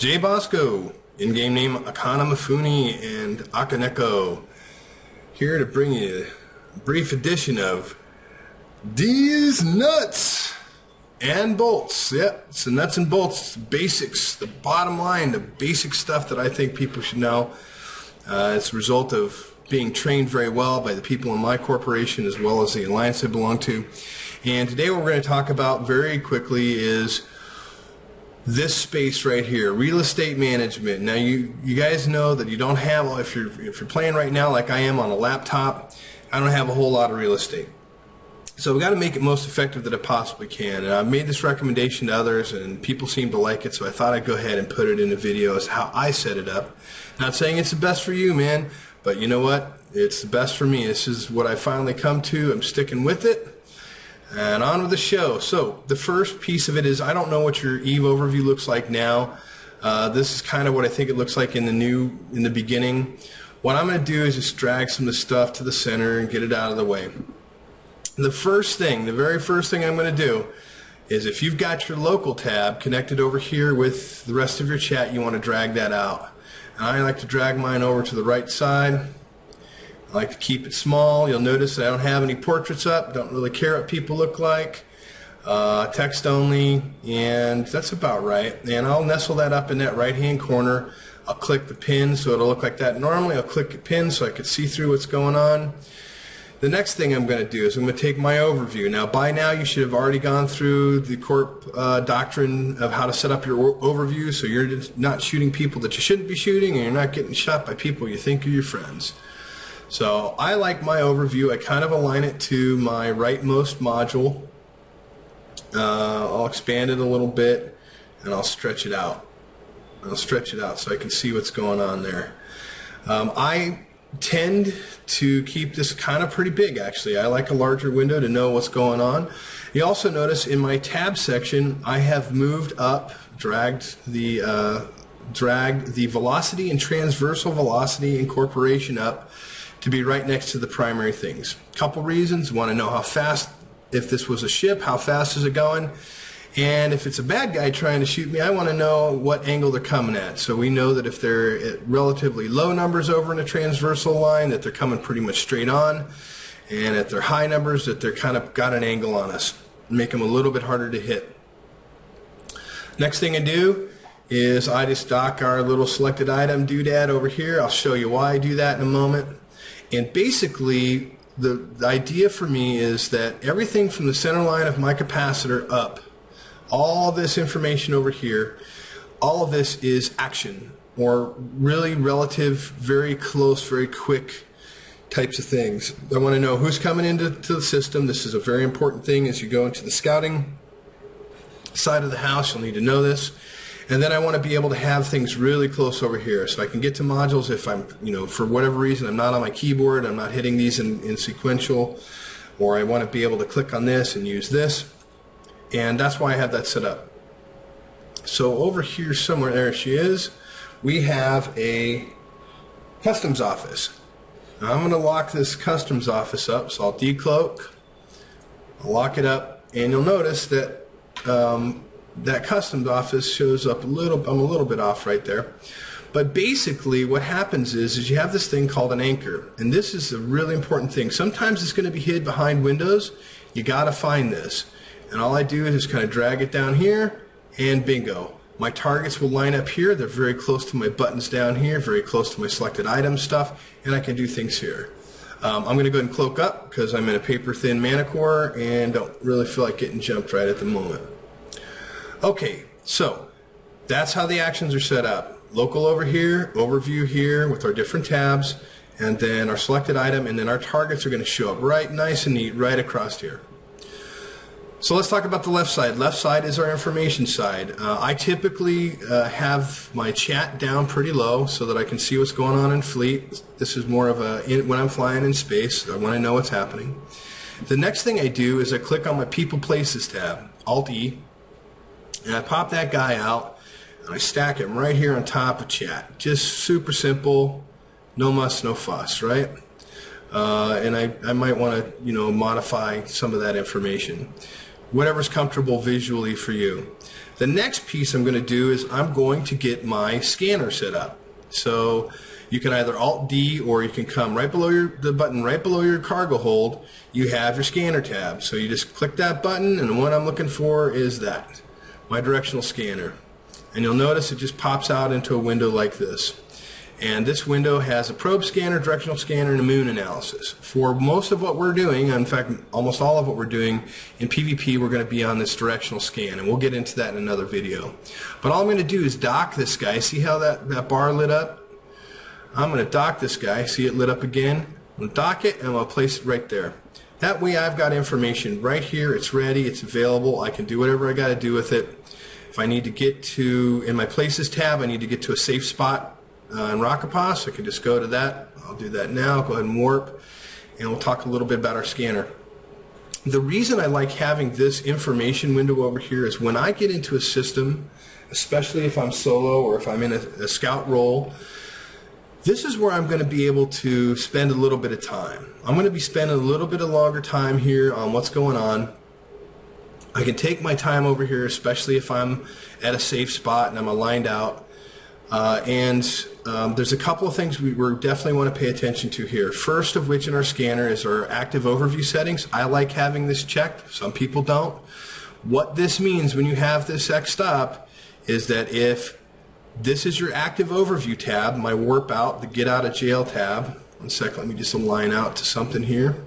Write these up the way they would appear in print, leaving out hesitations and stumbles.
Jay Bosco, in-game name Akana Mifune and Akaneko, here to bring you a brief edition of These Nuts and Bolts. Yep, it's the nuts and bolts, basics, the bottom line, the basic stuff that I think people should know. It's a result of being trained very well by the people in my corporation as well as the alliance I belong to. And today what we're going to talk about very quickly is this space right here, real estate management. Now you guys know that you don't have, if you're playing right now like I am on a laptop, I don't have a whole lot of real estate. So we've got to make it most effective that it possibly can. And I've made this recommendation to others and people seem to like it, so I thought I'd go ahead and put it in a video as how I set it up. Not saying it's the best for you, man, but you know what? It's the best for me. This is what I finally come to. I'm sticking with it. And on with the show. So the first piece of it is, I don't know what your Eve overview looks like now. This is kind of what I think it looks like in the beginning. What I'm going to do is just drag some of the stuff to the center and get it out of the way. The very first thing I'm going to do is, if you've got your local tab connected over here with the rest of your chat, you want to drag that out. And I like to drag mine over to the right side. I like to keep it small. You'll notice that I don't have any portraits up. Don't really care what people look like. Text only, and that's about right. And I'll nestle that up in that right-hand corner. I'll click the pin so it'll look like that. Normally I'll click the pin so I can see through what's going on. The next thing I'm going to do is I'm going to take my overview. Now, by now you should have already gone through the Corp doctrine of how to set up your overview, so you're just not shooting people that you shouldn't be shooting, and you're not getting shot by people you think are your friends. So I like my overview. I kind of align it to my rightmost module. I'll expand it a little bit and I'll stretch it out. I'll stretch it out so I can see what's going on there. I tend to keep this kind of pretty big, actually. I like a larger window to know what's going on. You also notice in my tab section I have moved up, dragged the velocity and transversal velocity incorporation up to be right next to the primary things. Couple reasons. Want to know how fast, if this was a ship, how fast is it going? And if it's a bad guy trying to shoot me, I want to know what angle they're coming at. So we know that if they're at relatively low numbers over in a transversal line, that they're coming pretty much straight on. And at their high numbers, that they're kind of got an angle on us. Make them a little bit harder to hit. Next thing I do is I just dock our little selected item doodad over here. I'll show you why I do that in a moment. And basically, the idea for me is that everything from the center line of my capacitor up, all this information over here, all of this is action, or really relative, very close, very quick types of things. I want to know who's coming into the system. This is a very important thing as you go into the scouting side of the house. You'll need to know this. And then I want to be able to have things really close over here, so I can get to modules if I'm, for whatever reason, I'm not on my keyboard, I'm not hitting these in sequential, or I want to be able to click on this and use this. And that's why I have that set up. So over here somewhere, there she is, we have a customs office. Now I'm going to lock this customs office up, so I'll decloak, I'll lock it up, and you'll notice that that customs office shows up I'm a little bit off right there. But basically what happens is you have this thing called an anchor, and this is a really important thing. Sometimes it's going to be hid behind windows. You got to find this. And all I do is just kind of drag it down here, and bingo. My targets will line up here. They're very close to my buttons down here, very close to my selected item stuff, and I can do things here. I'm going to go ahead and cloak up because I'm in a paper thin manicore and don't really feel like getting jumped right at the moment. Okay, so that's how the actions are set up. Local over here, overview here with our different tabs, and then our selected item, and then our targets are going to show up right nice and neat right across here. So let's talk about the left side. Left side is our information side. I typically have my chat down pretty low so that I can see what's going on in fleet. This is more of when I'm flying in space, I want to know what's happening. The next thing I do is I click on my People Places tab, Alt-E, and I pop that guy out, and I stack him right here on top of chat. Just super simple, no muss, no fuss, right? And I might want to, modify some of that information. Whatever's comfortable visually for you. The next piece I'm going to do is I'm going to get my scanner set up. So you can either Alt-D or you can come right below the button right below your cargo hold. You have your scanner tab. So you just click that button, and what I'm looking for is that, my directional scanner. And you'll notice it just pops out into a window like this. And this window has a probe scanner, directional scanner, and a moon analysis. For most of what we're doing, in fact, almost all of what we're doing in PvP, we're going to be on this directional scan, and we'll get into that in another video. But all I'm going to do is dock this guy. See how that bar lit up? I'm going to dock this guy. See it lit up again? I'm going to dock it, and I'm going to place it right there. That way I've got information right here. It's ready. It's available. I can do whatever I got to do with it. If I need to get to, in my Places tab, I need to get to a safe spot in Rockapaw, I can just go to that. I'll do that now. Go ahead and warp, and we'll talk a little bit about our scanner. The reason I like having this information window over here is when I get into a system, especially if I'm solo or if I'm in a scout role, this is where I'm going to be able to spend a little bit of time. I'm going to be spending a little bit of longer time here on what's going on. I can take my time over here, especially if I'm at a safe spot and I'm aligned out. There's a couple of things we definitely want to pay attention to here. First of which in our scanner is our active overview settings. I like having this checked. Some people don't. What this means when you have this X'd up is that if this is your active overview tab, my warp out, the get out of jail tab. One sec, let me just align out to something here.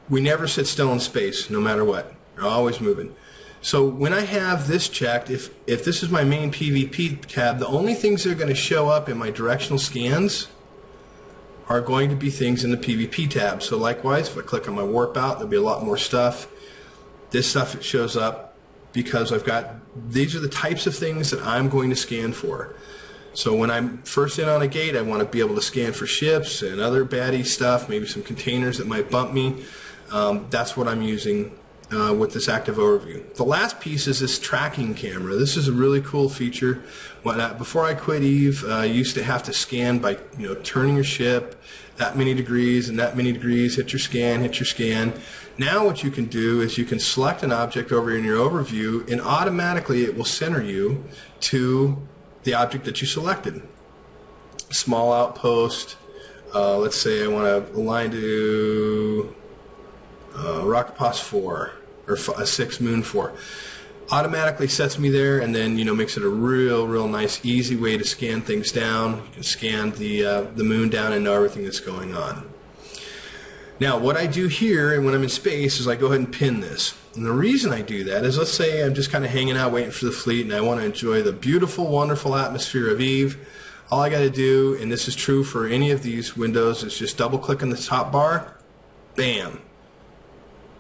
We never sit still in space, no matter what. We're always moving. So when I have this checked, if this is my main PvP tab, the only things that are going to show up in my directional scans are going to be things in the PvP tab. So likewise, if I click on my warp out, there'll be a lot more stuff. This stuff shows up because these are the types of things that I'm going to scan for. So when I'm first in on a gate, I want to be able to scan for ships and other baddie stuff, maybe some containers that might bump me. That's what I'm using with this active overview. The last piece is this tracking camera. This is a really cool feature. Before I quit EVE, I used to have to scan by turning your ship that many degrees and that many degrees, hit your scan. Now what you can do is you can select an object over in your overview, and automatically it will center you to the object that you selected. Small outpost. Let's say I want to align to Rockapaw 4 or 6 Moon 4. Automatically sets me there, and then makes it a real nice easy way to scan things down. You can scan the moon down and know everything that's going on. Now what I do here and when I'm in space is I go ahead and pin this. And the reason I do that is, let's say I'm just kind of hanging out waiting for the fleet and I want to enjoy the beautiful, wonderful atmosphere of EVE. All I got to do, and this is true for any of these windows, is just double click on the top bar. Bam.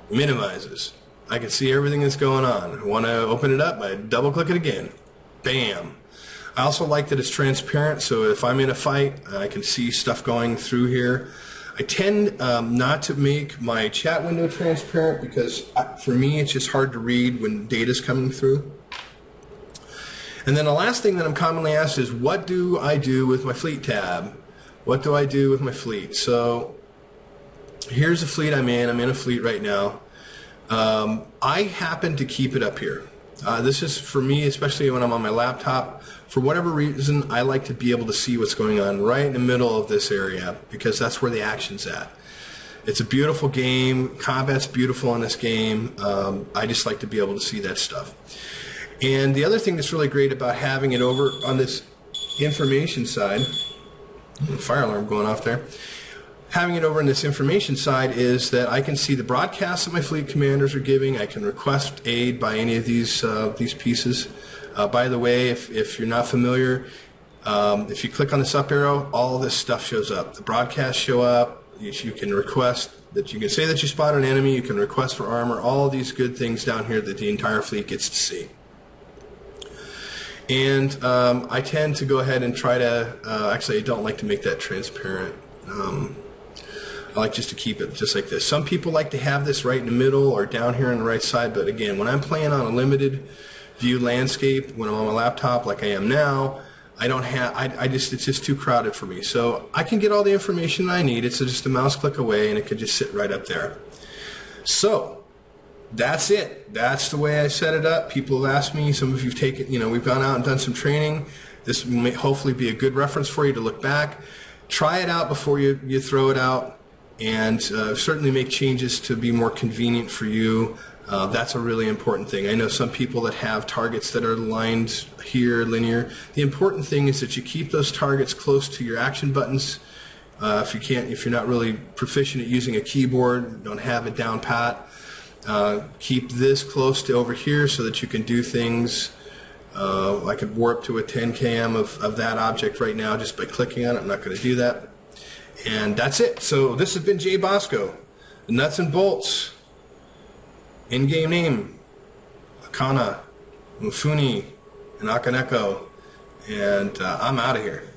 Minimizes. I can see everything that's going on. I want to open it up, I double click it again. Bam. I also like that it's transparent, so if I'm in a fight, I can see stuff going through here. I tend not to make my chat window transparent because for me it's just hard to read when data's coming through. And then the last thing that I'm commonly asked is, what do I do with my fleet tab? What do I do with my fleet? So here's the fleet I'm in. I'm in a fleet right now. I happen to keep it up here. This is for me, especially when I'm on my laptop. For whatever reason, I like to be able to see what's going on right in the middle of this area because that's where the action's at. It's a beautiful game. Combat's beautiful in this game. I just like to be able to see that stuff. And the other thing that's really great about having it over on this information side, fire alarm going off there, having it over on this information side is that I can see the broadcasts that my fleet commanders are giving. I can request aid by any of these pieces. By the way, if you're not familiar, if you click on this up arrow, all this stuff shows up. The broadcasts show up. You can request that you can say that you spot an enemy. You can request for armor. All these good things down here that the entire fleet gets to see. And I tend to go ahead and try to, actually I don't like to make that transparent. I like just to keep it just like this. Some people like to have this right in the middle or down here on the right side, but again, when I'm playing on a limited view landscape, when I'm on my laptop like I am now, I don't have, it's just too crowded for me. So I can get all the information I need. It's just a mouse click away and it could just sit right up there. So that's it. That's the way I set it up. People have asked me, some of you've taken, we've gone out and done some training. This may hopefully be a good reference for you to look back. Try it out before you throw it out, and certainly make changes to be more convenient for you. That's a really important thing. I know some people that have targets that are aligned here, linear. The important thing is that you keep those targets close to your action buttons. If you're not really proficient at using a keyboard, don't have it down pat, keep this close to over here so that you can do things. I could warp to a 10 km of that object right now just by clicking on it. I'm not going to do that. And that's it. So this has been Jay Bosco, the Nuuutz and Boltz. In-game name, Akana, Mufuni, and Akaneko. And I'm out of here.